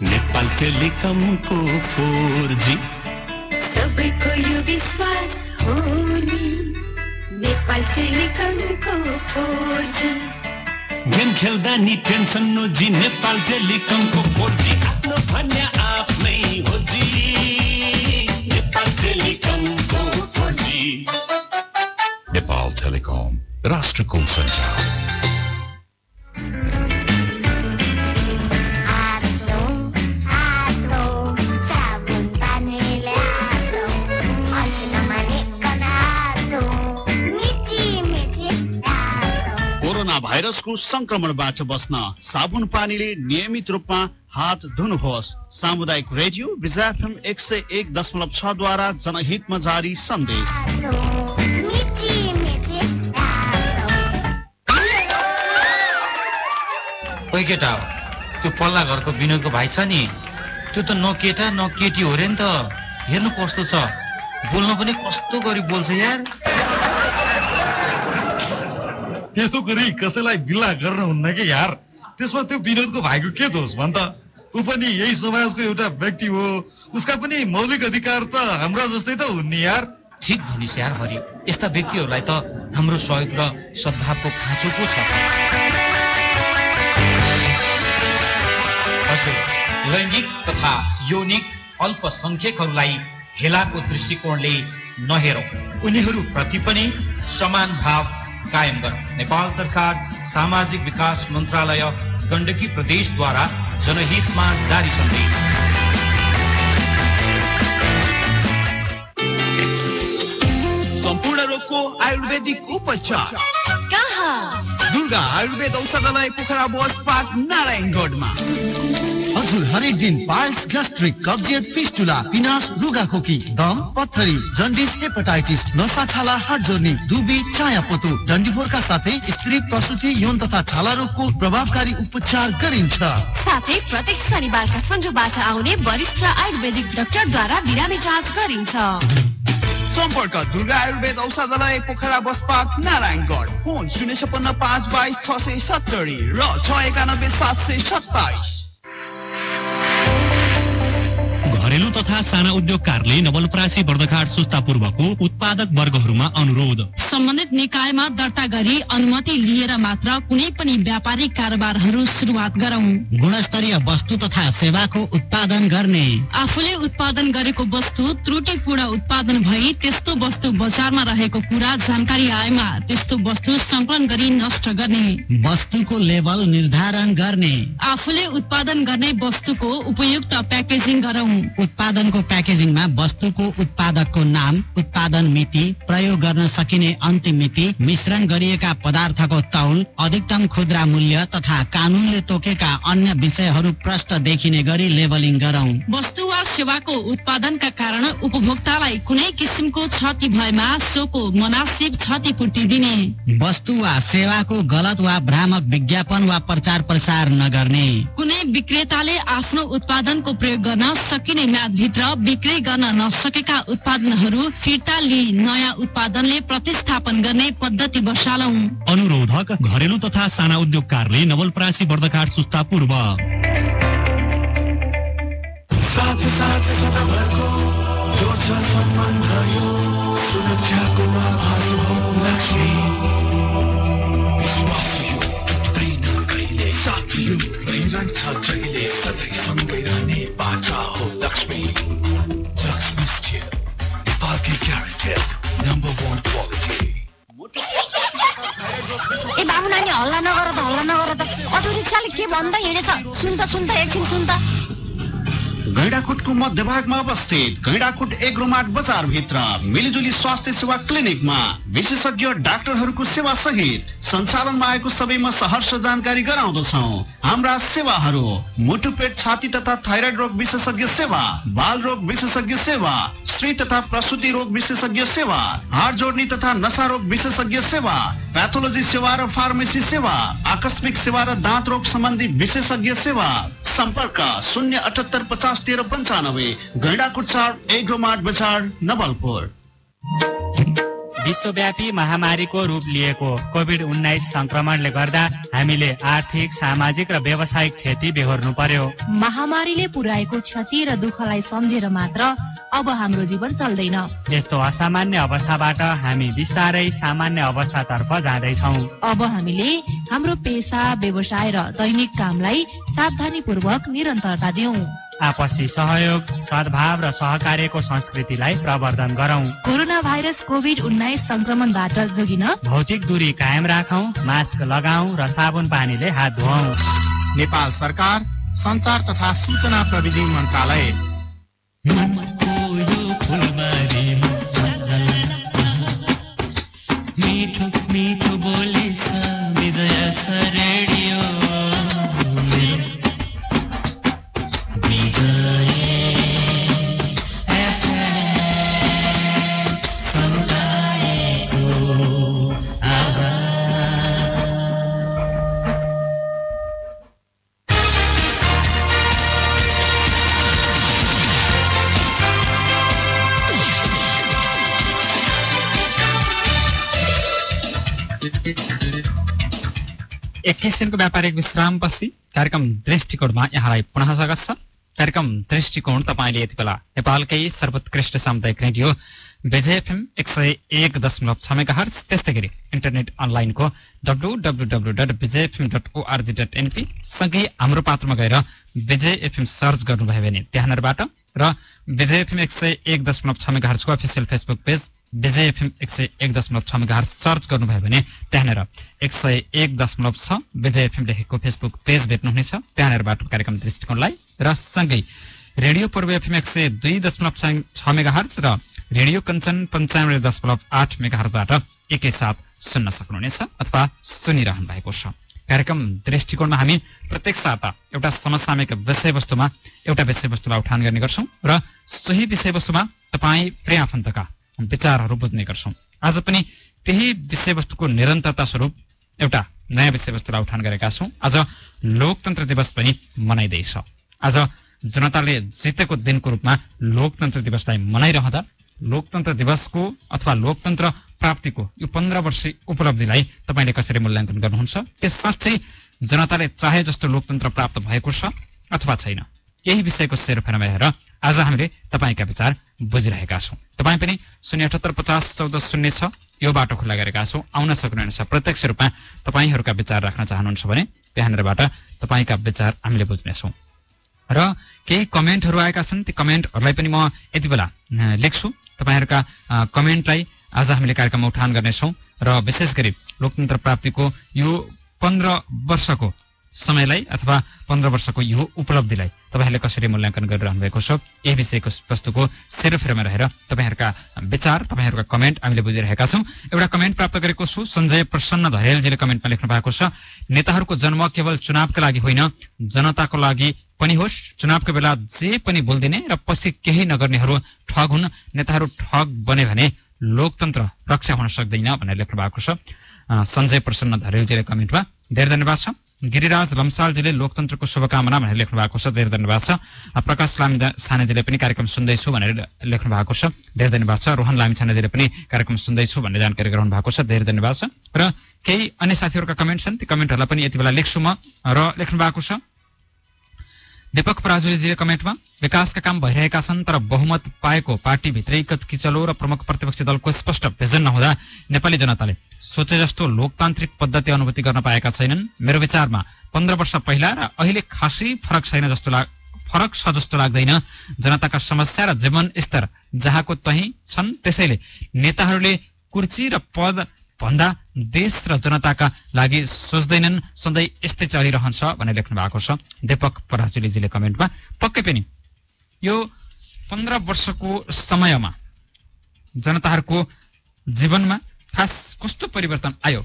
नेपाल टेलिकमको 4G सबैको यो विश्वास हो नि, नेपाल टेलिकमको 4G। गेम खेल्दा नि टेन्सन नोजी, नेपाल टेलिकमको 4G आफ्नो भन्या आफ्नै हो जी, नेपाल टेलिकमको 4G। नेपाल टेलिकम राष्ट्रको सञ्चार। भाइरसको संक्रमणबाट बस्न साबुन पानीले नियमित रूपमा हात धुनुहोस्। सामुदायिक रेडियो विजय एफएम 101.6 द्वारा जनहितमा जारी सन्देश। ओइ केटा, त्यो पल्ला घरको विनोदको भाइ छ नि, त्यो त न केटा न केटी हो रे नि त। हेर्नु कस्तो छ, बोल्न पनि कस्तो गरी बोल्छ यार। त्यस्तो गरी कसैलाई बिल्ला गर्न हुन्न कि यार। त्यसमा त्यो विनोदको भाइको के दोष भन् त? ऊ पनि यही समाजको एउटा व्यक्ति हो, उसका पनि मौलिक अधिकार त हाम्रा जस्तै त हुन् नि यार। ठिक भनिस् यार हरि, यस्ता व्यक्तिहरूलाई त हाम्रो सहयोग र सद्भावको खाँचो पो छ। हजुर, लैङ्गिक तथा यौनिक अल्पसंख्यकहरूलाई हेलाको दृष्टिकोणले नहेरौं, उनीहरूप्रति पनि समान भाव कायम गरौं। नेपाल सरकार सामाजिक विकास मन्त्रालय गण्डकी प्रदेशद्वारा जनहितमा जारी सन्देश। सम्पूर्ण रोगको आयुर्वेदिक उपचार कहाँ? दुर्गा आयुर्वेद औषधालय पोखरा बस पार्क नारायणगढमा। हजुर हरेक दिन पाइल्स, ग्यास्ट्रिक, कब्जियत, फिस्टुला, पिनास, रुगाखोकी, दम, पत्थरी, जन्डिस, हेपाटाइटिस, नसा, छाला, हाड जोर्नी, दुबी, चायापतो, डन्डीफोरका साथै स्त्री प्रसुति, यौन तथा छाला रोगको प्रभावकारी उपचार गरिन्छ। साथै प्रत्येक शनिबारका सन्जुबाट आउने वरिष्ठ आयुर्वेदिक डाक्टरद्वारा बिरामी जाँच गरिन्छ। सम्पर्क दुर्गा आयुर्वेद औषधालय Pokhara bus park Narayangarh. Phone 056-522-670 र 691-727। घरेलु तथा साना उद्योगकारले नवलपरासी बर्दघाट सुस्ता पूर्वको उत्पादक वर्गहरूमा अनुरोध। सम्बन्धित निकायमा दर्ता गरी अनुमति लिएर मात्र कुनै पनि व्यापारिक कारोबारहरू सुरुवात गरौं। गुणस्तरीय वस्तु तथा सेवाको उत्पादन गर्ने। आफूले उत्पादन गरेको वस्तु त्रुटिपूर्ण उत्पादन भई त्यस्तो वस्तु बजारमा रहेको कुरा जानकारी आएमा त्यस्तो वस्तु संकलन गरी नष्ट गर्ने। वस्तुको लेबल निर्धारण गर्ने। आफूले उत्पादन गर्ने वस्तुको उपयुक्त प्याकेजिङ गरौं। उत्पादनको प्याकेजिङमा वस्तुको उत्पादकको नाम, उत्पादन मिति, प्रयोग गर्न सकिने अन्तिम मिति, मिश्रण गरिएका पदार्थको तौल, अधिकतम खुद्रा मूल्य तथा कानूनले तोकेका अन्य विषयहरू प्रष्ट देखिने गरी लेबलिङ गरौं। वस्तु वा सेवाको उत्पादनका कारण उपभोक्तालाई कुनै किसिमको क्षति भएमा सोको मुनासिब क्षतिपूर्ति दिने। वस्तु वा सेवाको गलत वा भ्रामक विज्ञापन वा प्रचार प्रसार नगर्ने। कुनै विक्रेताले आफ्नो उत्पादनको प्रयोग गर्न सकिने म्यादभित्र बिक्री गर्न नसकेका उत्पादनहरू फिर्ता लिई नयाँ उत्पादनले प्रतिस्थापन गर्ने पद्धति बसालौं। अनुरोधक घरेलु तथा साना उद्योगकारले नवलपरासी बर्दघाट सुस्ता पूर्व। सुरक्षाको आभास हो लक्ष्मी, विश्वास यो टुट्दैन कहिले, साथ यो रहिरहन्छ जहिले, सधैँ सँगै रहने बाचा हो लक्ष्मी। लक्ष्मी स्टिल, नेपालकै ग्यारेन्टेड नम्बर 1 क्वालिटी। ए बाबु नानी हल्ला नगर त अटो रिक्साले के भन्दै हिँडेछ? सुन त एकछिन सुन त। गैंडाकोटको मध्यभागमा अवस्थित गैंडाकोट एग्रोमार्ट बजार भित्र मिलिजुली स्वास्थ्य सेवा क्लिनिकमा विशेषज्ञ डाक्टरहरूको सेवा सहित सञ्चालनमा आएको सबैमा सहर्ष जानकारी गराउँदछौँ। हाम्रा सेवाहरू मुटुपेट, छाती तथा थाइराइड रोग विशेषज्ञ सेवा, बाल रोग विशेषज्ञ सेवा, स्त्री तथा प्रसुति रोग विशेषज्ञ सेवा, हाड जोड्नी तथा नशा रोग विशेषज्ञ सेवा, पैथोलोजी सेवा र फार्मेसी सेवा, आकस्मिक सेवा र दाँत रोग सम्बन्धी विशेषज्ञ सेवा। सम्पर्क 078501395 गैंडाकोट 4 एग्रोमार्ट बजार नवलपुर। विश्वव्यापी महामारीको रूप लिएको कोभिड-19 संक्रमणले गर्दा हामीले आर्थिक, सामाजिक र व्यावसायिक क्षति बेहोर्नु पर्यो। महामारीले पुर्याएको क्षति र दुःखलाई सम्झेर मात्र अब हाम्रो जीवन चल्दैन। यस्तो असामान्य अवस्थाबाट हामी बिस्तारै सामान्य अवस्थातर्फ जाँदैछौँ। अब हामीले हाम्रो पेसा, व्यवसाय र दैनिक कामलाई सावधानीपूर्वक निरन्तरता दियौं। आपसी सहयोग, सद्भाव र सहकार्यको संस्कृतिलाई प्रवर्धन गरौं। कोरोना भाइरस कोभिड-19 संक्रमणबाट जोगिन भौतिक दूरी कायम राखौं, मास्क लगाऊ र साबुन पानीले हात धुऔं। नेपाल सरकार, संचार तथा सूचना प्रविधि मन्त्रालय। मिठो मिठो बोली छ विजय छ रेडियो, विजय एफएम समुदायको आवाज। एक किसिमको व्यापारिक विश्रामपछि कार्यक्रम दृष्टिकोणमा यहाँलाई पुनः स्वागत छ। कार्यक्रम दृष्टिकोण तपाईँले यति बेला नेपालकै सर्वोत्कृष्ट सामुदायिक रेडियो BJFM 101.6 मेगाहर्ज, त्यस्तै गरी इन्टरनेट अनलाइनको www.bjfm.org.np सँगै हाम्रो पात्रमा गएर BJFM सर्च गर्नुभयो भने त्यहाँबाट र BJFM 101.6 मेगाहर्जको official Facebook page BJFM 101.6 megahertz search गर्नुभयो भने त्यहाँनिर 101.6 BJFM लेखेको फेसबुक पेज भेट्नुहुनेछ। त्यहाँनिरबाट कार्यक्रम दृष्टिकोणलाई र सँगै रेडियो पूर्व FM 102.6 मेगाहर्ज र रेडियो कञ्चन 95.8 मेगाहर्जबाट एकैसाथ सुन्न सक्नुहुनेछ अथवा सुनिरहनु भएको छ। कार्यक्रम दृष्टिकोणमा हामी प्रत्येक साता एउटा समसामयिक विषयवस्तुमा एउटा विषयवस्तुलाई उठान गर्ने गर्छौं र सोही विषयवस्तुमा तपाईँ प्रिय आफन्तका विचारहरू बुझ्ने गर्छौं। आज पनि त्यही विषयवस्तुको निरन्तरता स्वरूप एउटा नयाँ विषयवस्तुलाई उठान गरेका छौं। आज लोकतन्त्र दिवस पनि मनाइँदैछ। आज जनताले जितेको दिनको रूपमा लोकतन्त्र दिवसलाई मनाइरहँदा लोकतन्त्र दिवसको अथवा लोकतन्त्र प्राप्तिको यो 15 वर्षीय उपलब्धिलाई तपाईले कसरी मूल्याङ्कन गर्नुहुन्छ? के साँच्चै जनताले चाहे जस्तो लोकतन्त्र प्राप्त भएको छ अथवा छैन? यही विषयको सेरोफेरोमा हेरेर आज हामीले तपाईका विचार बुझिरहेका छौं। तपाईँ पनि 078501406 यो बाटो खुल्ला गरेका छौं, आउन सक्नुहुनेछ। प्रत्यक्ष रूपमा तपाईहरूका विचार राख्न चाहनुहुन्छ भने त्यहाँनिरबाट तपाईका विचार हामीले बुझ्नेछौं। र केही कमेन्टहरू आएका छन्, ती कमेन्टहरूलाई पनि म यति बेला लेख्छु। तपाईहरूका कमेन्टलाई आज हामीले कार्यक्रममा उठान गर्नेछौं र विशेष गरी लोकतन्त्र प्राप्तिको यो 15 वर्षको समयलाई अथवा 15 वर्षको यो उपलब्धिलाई तपाईहरूले कसरी मूल्याङ्कन गरिरहनु भएको छ, यही विषयको वस्तुको सेरोफेरोमा रहेर तपाईहरूका विचार, तपाईहरूका कमेन्ट हामीले बुझिरहेका छौं। एउटा कमेन्ट प्राप्त गरेको छु, सञ्जय प्रसन्न धरेलजीले कमेन्टमा लेख्नु भएको छ, नेताहरूको जन्म केवल चुनावका लागि होइन, जनताको लागि पनि होस्। चुनावको बेला जे पनि बोल्दिने र पछि केही नगर्नेहरू ठग हुन्। नेताहरू ठग बने भने लोकतन्त्र रक्षा हुन सक्दैन भनेर लेख्नु भएको छ सञ्जय प्रसन्न धरेलजीले कमेन्टमा। धेरै धन्यवाद छ। गिरिराज लम्सालजीले लोकतन्त्रको शुभकामना भनेर लेख्नु भएको छ, धेरै धन्यवाद छ। प्रकाश लामिछानेजीले पनि कार्यक्रम सुन्दैछु भनेर लेख्नु भएको छ, धेरै धन्यवाद छ। रोहन लामिछानेजीले पनि कार्यक्रम सुन्दैछु भन्ने जानकारी गराउनु भएको छ, धेरै धन्यवाद छ। र केही अन्य साथीहरूका कमेन्ट छन्, ती कमेन्टहरूलाई पनि यति बेला लेख्छु म। र लेख्नु भएको छ दीपक पराजुलीजीले कमेन्टमा, विकासका काम भइरहेका छन् तर बहुमत पाएको पार्टीभित्रैगत किचलो र प्रमुख प्रतिपक्षी दलको स्पष्ट भिजन नहुँदा नेपाली जनताले सोचे जस्तो लोकतान्त्रिक पद्धति अनुभूति गर्न पाएका छैनन्। मेरो विचारमा 15 वर्ष पहिला र अहिले खासै फरक छ जस्तो लाग्दैन। जनताका समस्या र जीवन स्तर जहाँको तहीँ छन्, त्यसैले नेताहरूले कुर्सी र पद भन्दा देश र जनताका लागि सोच्दैनन्, सधैँ यस्तै चलिरहन्छ भनेर लेख्नु भएको छ दीपक पराजुलीजीले कमेन्टमा। पक्कै पनि यो 15 वर्षको समयमा जनताहरूको जीवनमा खास कस्तो परिवर्तन आयो?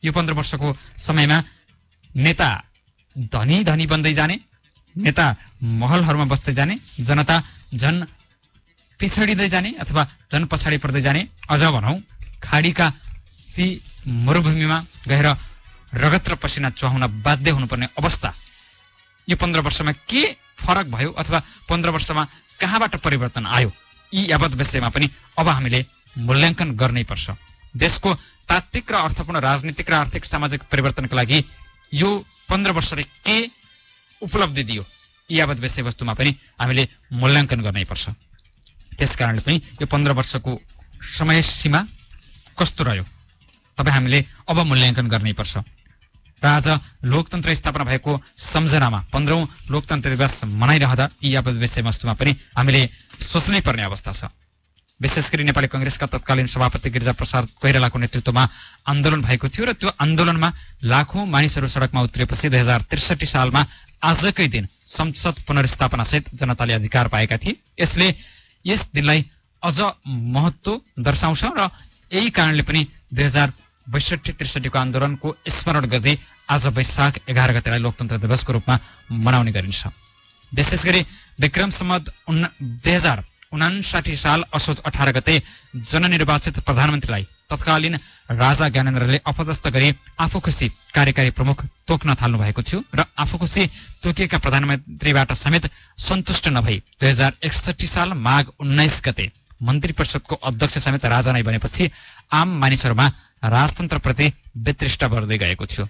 यो 15 वर्षको समयमा नेता धनी धनी बन्दै जाने, नेता महलहरूमा बस्दै जाने, जनता झन पिछडिँदै जाने अथवा झन पछाडि पर्दै जाने, अझ भनौं खाडीका ती मरुभूमिमा गएर रगत र पसिना चुहाउन बाध्य हुनुपर्ने अवस्था यो 15 वर्षमा के फरक भयो अथवा 15 वर्षमा कहाँबाट परिवर्तन आयो? यी यावत विषयमा पनि अब हामीले मूल्याङ्कन गर्नै पर्छ। देशको तात्विक र अर्थपूर्ण राजनीतिक र आर्थिक सामाजिक परिवर्तनका लागि यो 15 वर्षले के उपलब्धि दियो, यी यावत विषयवस्तुमा पनि हामीले मूल्याङ्कन गर्नै पर्छ। त्यसकारणले पनि यो 15 वर्षको समय सीमा कस्तो रह्यो तपाईँ हामीले अब मूल्याङ्कन गर्नै पर्छ। र आज लोकतन्त्र स्थापना भएको सम्झनामा 15औं लोकतन्त्र दिवस मनाइरहँदा यी यावत विषयवस्तुमा पनि हामीले सोच्नै पर्ने अवस्था छ। विशेष गरी नेपाली कांग्रेसका तत्कालीन सभापति गिरिजाप्रसाद कोइरालाको नेतृत्वमा आन्दोलन भएको थियो र त्यो आन्दोलनमा लाखौं मानिसहरू सडकमा उत्रिएपछि 2063 सालमा आजकै दिन संसद पुनर्स्थापना सहित जनताले अधिकार पाएका थिए। यसले यस दिनलाई अझ महत्त्व दर्शाउँछ र यही कारणले पनि 2062-63 को आन्दोलनको स्मरण गर्दै आज वैशाख 11 गतेलाई लोकतन्त्र दिवसको रूपमा मनाउने गरिन्छ। विशेष गरी विक्रम सम्वत 2059 साल असोज 18 गते जननिर्वाचित प्रधानमन्त्रीलाई तत्कालीन राजा ज्ञानेन्द्रले अपदस्थ गरी आफू खुसी कार्यकारी प्रमुख तोक्न थाल्नु भएको थियो र आफू खुसी तोकिएका प्रधानमन्त्रीबाट समेत सन्तुष्ट नभई 2061 साल माघ 19 गते मन्त्री परिषदको अध्यक्ष समेत राजा नै बनेपछि आम मानिसहरूमा राजतन्त्रप्रति वितृष्णा बढ्दै गएको थियो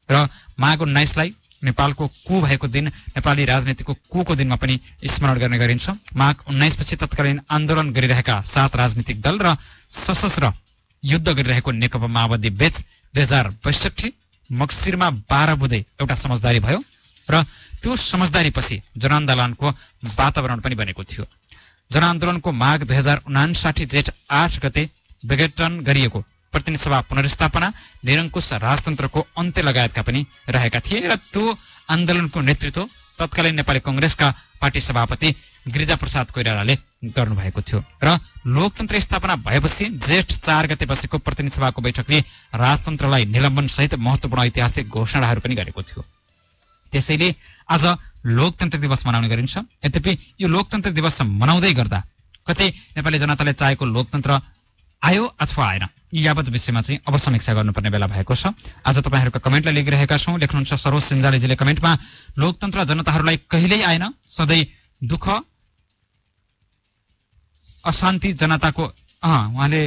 र माघ 19 लाई नेपालको कु भएको दिन, नेपाली राजनीतिको कुको दिनमा पनि स्मरण गर्ने गरिन्छ। माघ 19 पछि तत्कालीन आन्दोलन गरिरहेका 7 राजनीतिक दल र सशस्त्र युद्ध गरिरहेको नेकपा माओवादी बीच 2062 मक्सिरमा 12 बुधे एउटा समझदारी भयो र त्यो समझदारी पछि जनआन्दोलनको वातावरण पनि बनेको थियो। जनआन्दोलनको माघ 2059 जेठ 8 गते विघटन गरिएको प्रतिनिधि सभा पुनर्स्थापना, निरङ्कुश राजतन्त्रको अन्त्य लगायतका पनि रहेका थिए र त्यो आन्दोलनको नेतृत्व तत्कालीन नेपाली कांग्रेसका पार्टी सभापति गिरिजाप्रसाद कोइरालाले गर्नुभएको थियो। र लोकतन्त्र स्थापना भएपछि जेठ 4 गते बसेको प्रतिनिधि सभाको बैठकले राजतन्त्रलाई निलम्बन सहित महत्त्वपूर्ण ऐतिहासिक घोषणाहरू पनि गरेको थियो। त्यसैले आज लोकतन्त्र दिवस मनाउने गरिन्छ। यद्यपि यो लोकतन्त्र दिवस मनाउँदै गर्दा कतै नेपाली जनताले चाहेको लोकतन्त्र आयो अथवा आएन, यी यावत विषयमा चाहिँ अब समीक्षा गर्नुपर्ने बेला भएको छ। आज तपाईँहरूका कमेन्टलाई लिइरहेका छौँ। लेख्नुहुन्छ सरोज सिन्जालीजीले कमेन्टमा, लोकतन्त्र जनताहरूलाई कहिल्यै आएन, सधैँ दुःख अशान्ति जनताको उहाँले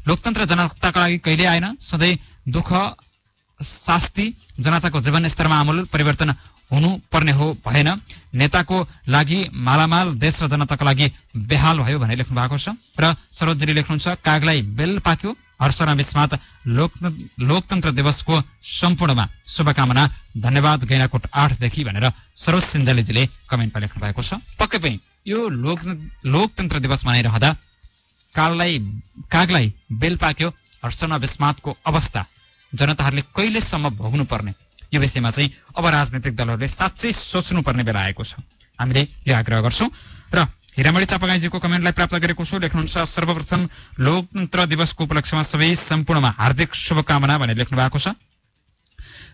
लोकतन्त्र जनताका लागि कहिल्यै आएन, सधैँ दुःख शास्ति जनताको जीवन स्तरमा आमूल परिवर्तन हुनुपर्ने हो, भएन। नेताको लागि मालामाल, देश र जनताको लागि बेहाल भयो भनेर लेख्नु भएको छ। र सरोजजीले लेख्नुहुन्छ, कागलाई बेल पाक्यो, हर्षना विस्मात लोकतन्त्र दिवसको सम्पूर्णमा शुभकामना, धन्यवाद गैनाकोट 8 देखि भनेर सरोज सिन्जालीजीले कमेन्टमा लेख्नु भएको छ। पक्कै पनि यो लोकतन्त्र दिवस मनाइरहँदा कागलाई बेल पाक्यो, हर्षना विस्मातको अवस्था जनताहरूले कहिलेसम्म भोग्नु पर्ने, यो विषयमा चाहिँ अब राजनीतिक दलहरूले साँच्चै सोच्नुपर्ने बेला आएको छ, हामीले यो आग्रह गर्छौँ। र हिरामणी चापागाईजीको कमेन्टलाई प्राप्त गरेको छु। लेख्नुहुन्छ, सर्वप्रथम लोकतन्त्र दिवसको उपलक्ष्यमा सबै सम्पूर्णमा हार्दिक शुभकामना भनेर लेख्नु भएको छ।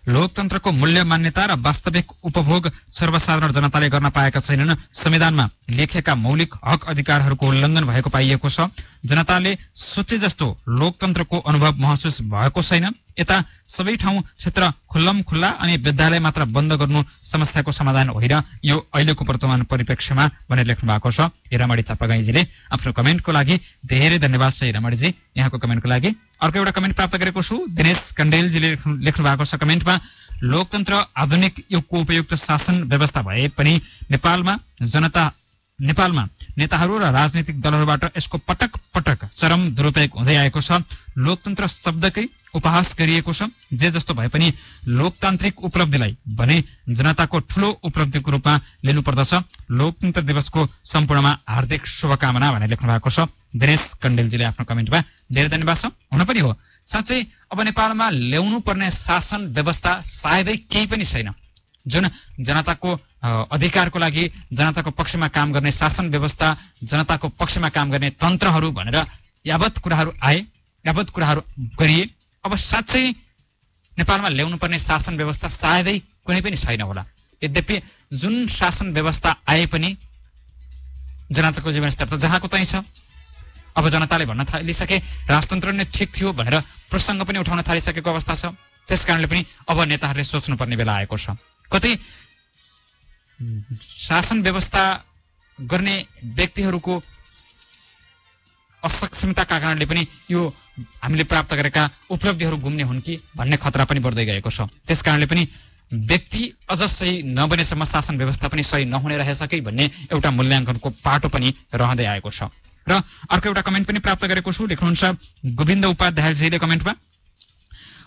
लोकतन्त्रको मूल्य, मान्यता र वास्तविक उपभोग सर्वसाधारण जनताले गर्न पाएका छैनन्। संविधानमा लेखेका मौलिक हक अधिकारहरूको उल्लङ्घन भएको पाइएको छ। जनताले सोचे जस्तो लोकतन्त्रको अनुभव महसुस भएको छैन। यता सबै ठाउँ क्षेत्र खुल्लम खुल्ला अनि विद्यालय मात्र बन्द गर्नु समस्याको समाधान होइन, यो अहिलेको वर्तमान परिप्रेक्ष्यमा भनेर लेख्नु भएको छ हिरामणी चापागाईजीले। आफ्नो कमेन्टको लागि धेरै धन्यवाद छ हिरामणीजी, यहाँको कमेन्टको लागि। अर्को एउटा कमेन्ट प्राप्त गरेको छु, दिनेश कण्डेलजीले लेख्नु भएको छ कमेन्टमा, लोकतन्त्र आधुनिक युगको उपयुक्त शासन व्यवस्था भए पनि नेपालमा नेताहरू र राजनीतिक दलहरूबाट यसको पटक पटक चरम दुरुपयोग हुँदै आएको छ। लोकतन्त्र शब्दकै उपहास गरिएको छ। जे जस्तो भए पनि लोकतान्त्रिक उपलब्धिलाई भने जनताको ठूलो उपलब्धिको रूपमा लिनुपर्दछ। लोकतन्त्र दिवसको सम्पूर्णमा हार्दिक शुभकामना भनेर लेख्नु भएको छ दिनेश कण्डेलजीले आफ्नो कमेन्टमा। धेरै धन्यवाद छ। हुन पनि हो, साँच्चै अब नेपालमा ल्याउनु पर्ने शासन व्यवस्था सायदै केही पनि छैन। जुन जनताको अधिकारको लागि जनताको पक्षमा काम गर्ने शासन व्यवस्था, जनताको पक्षमा काम गर्ने तन्त्रहरू भनेर यावत कुराहरू आए, यावत कुराहरू गरिए, अब साँच्चै नेपालमा ल्याउनु पर्ने शासन व्यवस्था सायदै कुनै पनि छैन होला। यद्यपि जुन शासन व्यवस्था आए पनि जनताको जीवनस्तर त जहाँको त्यही छ। अब जनताले भन्न थालिसके राजतन्त्र नै ठिक थियो भनेर प्रसङ्ग पनि उठाउन थालिसकेको अवस्था छ। त्यसकारणले पनि अब नेताहरूले सोच्नुपर्ने बेला आएको छ। कतै शासन व्यवस्था गर्ने व्यक्तिहरूको असक्षमताका कारणले पनि यो हामीले प्राप्त गरेका उपलब्धिहरू गुम्ने हुन् कि भन्ने खतरा पनि बढ्दै गएको छ। त्यसकारणले पनि व्यक्ति अझ सही नबनेसम्म शासन व्यवस्था पनि सही नहुने रहेछ कि भन्ने एउटा मूल्याङ्कनको पाटो पनि रहँदै आएको छ। र अर्को एउटा कमेन्ट पनि प्राप्त गरेको छु। लेख्नुहुन्छ गोविन्द उपाध्यायजीले कमेन्टमा,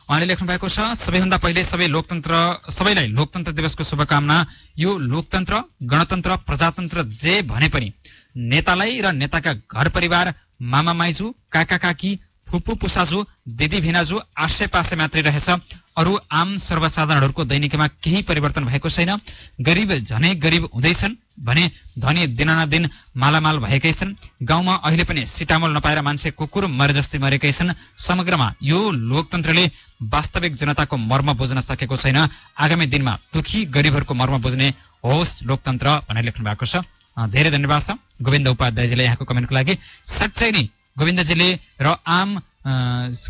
उहाँले लेख्नु भएको छ, सबैभन्दा पहिले सबैलाई लोकतन्त्र दिवसको शुभकामना। यो लोकतन्त्र, गणतन्त्र, प्रजातन्त्र जे भने पनि नेतालाई र नेताका घर परिवार, मामा माइजू, काका काकी, फुपू पुसाजू, दिदी भिनाजू आसेपासे मात्रै रहेछ। अरू आम सर्वसाधारणहरूको दैनिकीमा केही परिवर्तन भएको छैन। गरिब झनै गरिब हुँदैछन् भने धनी दिनानुदिन मालामाल भएकै छन्। गाउँमा अहिले पनि सिटामोल नपाएर मान्छे कुकुर मरे जस्तै मरेकै छन्। समग्रमा यो लोकतन्त्रले वास्तविक जनताको मर्म बुझ्न सकेको छैन। आगामी दिनमा दुखी गरिबहरूको मर्म बुझ्ने होस् लोकतन्त्र भनेर लेख्नु भएको छ। धेरै धन्यवाद छ गोविन्द उपाध्यायजीले यहाँको कमेन्टको लागि। साँच्चै नै गोविन्दजीले र आम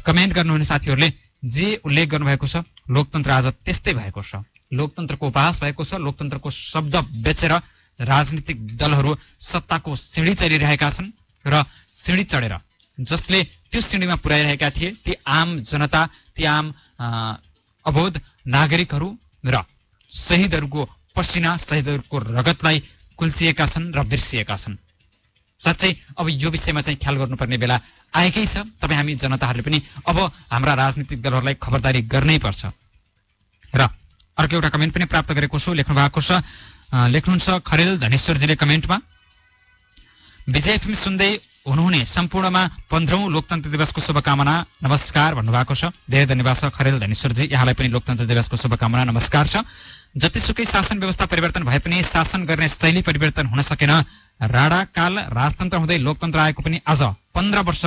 कमेन्ट गर्नुहुने साथीहरूले जे उल्लेख गर्नुभएको छ, लोकतन्त्र आज त्यस्तै भएको छ। लोकतन्त्रको उपहास भएको छ। लोकतन्त्रको शब्द बेचेर राजनीतिक दलहरू सत्ताको सिँढी चढिरहेका छन् र सिँढी चढेर जसले त्यो सिँढीमा पुर्याइरहेका थिए ती आम जनता, ती आम अबोध नागरिकहरू र शहीदहरूको पसिना, शहीदहरूको रगतलाई कुल्चिएका छन् र बिर्सिएका छन्। साँच्चै अब यो विषयमा चाहिँ ख्याल गर्नुपर्ने बेला आएकै छ। तपाईँ हामी जनताहरूले पनि अब हाम्रा राजनीतिक दलहरूलाई खबरदारी गर्नै पर्छ। र अर्को एउटा कमेन्ट पनि प्राप्त गरेको छु। लेख्नु भएको छ, लेख्नुहुन्छ खरेल धनेश्वरजीले कमेन्टमा, विजय एफएम सुन्दै हुनुहुने सम्पूर्णमा 15औं लोकतन्त्र दिवसको शुभकामना, नमस्कार भन्नुभएको छ। धेरै धन्यवाद छ खरेल धनेश्वरजी, यहाँलाई पनि लोकतन्त्र दिवसको शुभकामना, नमस्कार छ। जतिसुकै शासन व्यवस्था परिवर्तन भए पनि शासन गर्ने शैली परिवर्तन हुन सकेन। राणा काल राजतन्त्र हुँदै लोकतन्त्र आएको पनि आज 15 वर्ष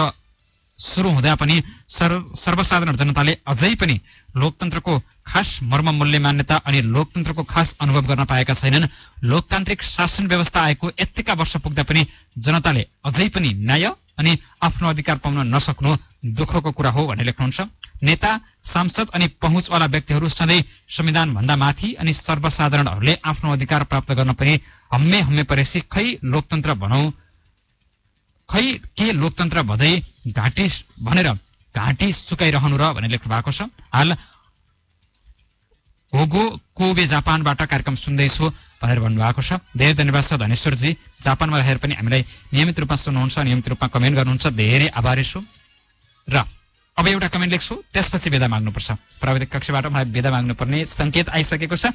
सुरु हुँदा पनि सर्वसाधारण जनताले अझै पनि लोकतन्त्रको खास मर्म मूल्य मान्यता अनि लोकतन्त्रको खास अनुभव गर्न पाएका छैनन्। लोकतान्त्रिक शासन व्यवस्था आएको यतिका वर्ष पुग्दा पनि जनताले अझै पनि न्याय अनि आफ्नो अधिकार पाउन नसक्नु दुःखको कुरा हो भनेर लेख्नुहुन्छ। नेता सांसद अनि पहुँचवाला व्यक्तिहरू सधैँ संविधान भन्दा माथि अनि सर्वसाधारणहरूले आफ्नो अधिकार प्राप्त गर्न पनि हम्मे परेसी खै लोकतन्त्र भनौं, खै के लोकतन्त्र भदै घाँटी भनेर घाँटी सुकाइरहनु र भनेर लेख्नु भएको छ। हाल होगो कोबे जापानबाट कार्यक्रम सुन्दैछु भनेर भन्नुभएको छ। धेरै धन्यवाद छ धनेश्वरजी, जापानमा रहेर पनि हामीलाई नियमित रूपमा सुन्नुहुन्छ, नियमित रूपमा कमेन्ट गर्नुहुन्छ, धेरै आभारी छु। र अब एउटा कमेन्ट लेख्छु, त्यसपछि बिदा माग्नुपर्छ। प्राविधिक कक्षबाट मलाई बिदा माग्नुपर्ने संकेत आइसकेको छ।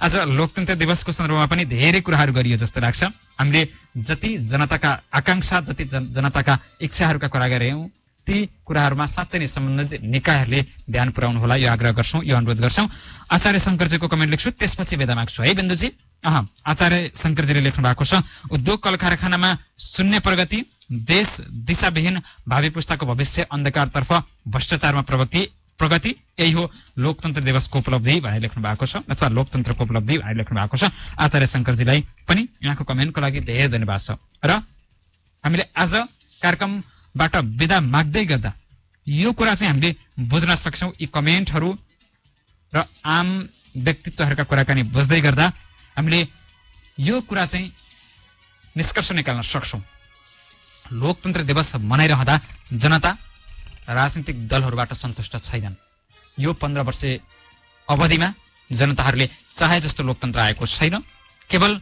आज लोकतन्त्र दिवसको सन्दर्भमा पनि धेरै कुराहरू गरियो जस्तो लाग्छ। हामीले जति जनताका आकांक्षा, जति जनताका इच्छाहरूका कुरा गर्यौं, ती कुराहरूमा साँच्चै नै सम्बन्धित निकायहरूले ध्यान पुर्याउनु होला, यो आग्रह गर्छौं, यो अनुरोध गर्छौं। आचार्य शंकरजीको कमेन्ट लेख्छु, त्यसपछि बिदा माग्छु है बिन्दुजी। आचार्य शंकरजीले लेख्नु भएको छ, उद्योग कल कारखानामा शून्य प्रगति, देश दिशाविहीन, भावी पुस्ताको भविष्य अन्धकारतर्फ, भ्रष्टाचारमा प्रगति, यही हो लोकतन्त्र दिवसको उपलब्धि भनेर लेख्नु भएको छ, अथवा लोकतन्त्रको उपलब्धि भनेर लेख्नु भएको छ। आचार्य शंकरजीलाई पनि यहाँको कमेन्टको लागि धेरै धन्यवाद छ। र हामीले आज कार्यक्रमबाट बिदा माग्दै गर्दा यो कुरा चाहिँ हामीले बुझ्न सक्छौं, यी कमेन्टहरू र आम व्यक्तित्वहरूका कुराकानी बुझ्दै गर्दा हामीले यो कुरा चाहिँ निष्कर्ष निकाल्न सक्छौं। लोकतन्त्र दिवस मनाइरहँदा जनता राजनीतिक दलहरूबाट सन्तुष्ट छैनन्। यो 15 वर्ष अवधिमा जनताहरूले चाहे जस्तो लोकतन्त्र आएको छैन। केवल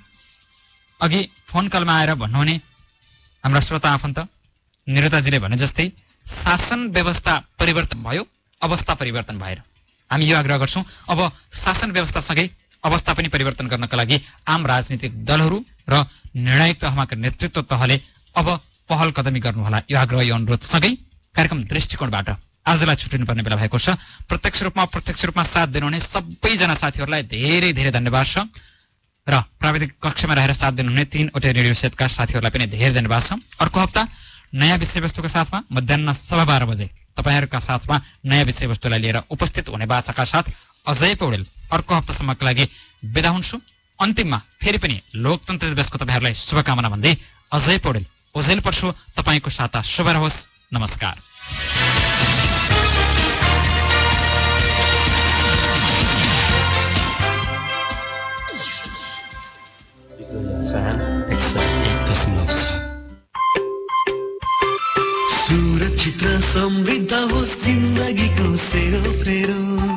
अघि फोन कलमा आएर भन्नुहुने हाम्रा श्रोता आफन्त निरताजीले भने जस्तै शासन व्यवस्था परिवर्तन भयो, अवस्था परिवर्तन भएर हामी यो आग्रह गर्छौं, अब शासन व्यवस्थासँगै अवस्था पनि परिवर्तन गर्नका लागि आम राजनीतिक दलहरू र निर्णायक तहमा नेतृत्व तहले अब पहल कदमी गर्नुहोला। यो आग्रह, यो अनुरोध सँगै कार्यक्रम दृष्टिकोणबाट आजलाई छुट्टिनुपर्ने बेला भएको छ। प्रत्यक्ष रूपमा साथ दिनुहुने सबैजना साथीहरूलाई धेरै धेरै धन्यवाद छ। र प्राविधिक कक्षमा रहेर साथ दिनुहुने 3वटै रेडियो सेटका साथीहरूलाई पनि धेरै धन्यवाद छ। अर्को हप्ता नयाँ विषयवस्तुका साथमा मध्याह्न 12:15 बजे तपाईहरूका साथमा नयाँ विषयवस्तुलाई लिएर उपस्थित हुने बाचाका साथ अजय पौडेल अर्को हप्तासम्मका लागि बिदा हुन्छु। अन्तिममा फेरि पनि लोकतन्त्र दिवसको तपाईहरूलाई शुभकामना भन्दै अजय पौडेल ओझेल पर्छु। तपाईको साता शुभ रहोस्। नमस्कार। सुरक्षित र समृद्ध होस् जिन्दगीको सेरो फेरो।